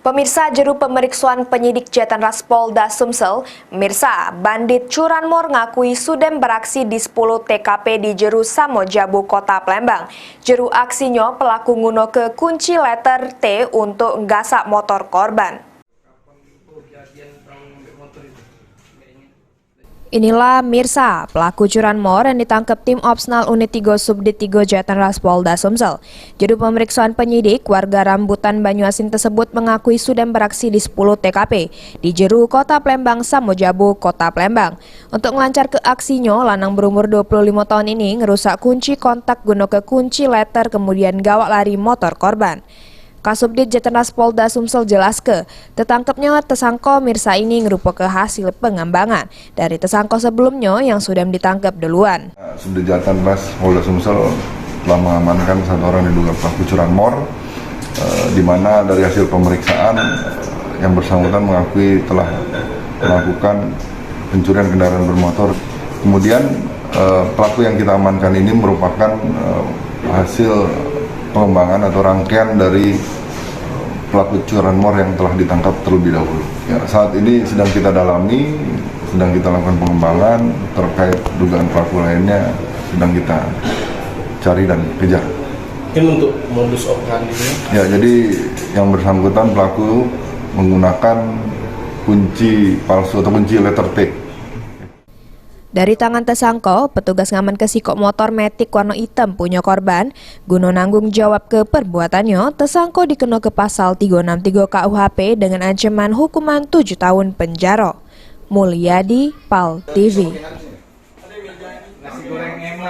Pemirsa, juru pemeriksaan penyidik Jatan-Ras Polda Sumsel, Mirsa, bandit curanmor ngakui sudem beraksi di 10 TKP di Jeru Samojabu, Kota Palembang. Jeru aksinya pelaku nguno ke kunci letter T untuk nggasak motor korban. Inilah Mirsa, pelaku curanmor yang ditangkap tim Opsnal Unit 3 Subdit 3 Jatan-Ras Polda Sumsel. Juru pemeriksaan penyidik warga Rambutan Banyuasin tersebut mengakui sudah beraksi di 10 TKP di Jeru, Kota Palembang, Samojabu, Kota Palembang. Untuk melancar ke aksinya, lanang berumur 25 tahun ini ngerusak kunci kontak guna ke kunci letter kemudian gawak lari motor korban. Kasubdit Jatan-Ras Polda Sumsel jelas tertangkapnya tersangka Mirsa ini merupakan hasil pengembangan dari tersangka sebelumnya yang sudah ditangkap duluan. Subdit Jatan-Ras Polda Sumsel telah mengamankan satu orang diduga pelaku curanmor, di mana dari hasil pemeriksaan yang bersangkutan mengakui telah melakukan pencurian kendaraan bermotor. Kemudian pelaku yang kita amankan ini merupakan hasil pengembangan atau rangkaian dari pelaku curanmor yang telah ditangkap terlebih dahulu. Ya, saat ini sedang kita dalami, sedang kita lakukan pengembangan terkait dugaan pelaku lainnya, sedang kita cari dan kejar. Mungkin untuk modus operandinya? Ya, jadi yang bersangkutan pelaku menggunakan kunci palsu atau kunci letter T. Dari tangan tersangka, petugas ngaman ke sikok motor metik warna hitam punya korban. Guna nanggung jawab ke perbuatannya, tersangka dikena ke pasal 363 KUHP dengan ancaman hukuman 7 tahun penjara. Mulyadi, PAL TV.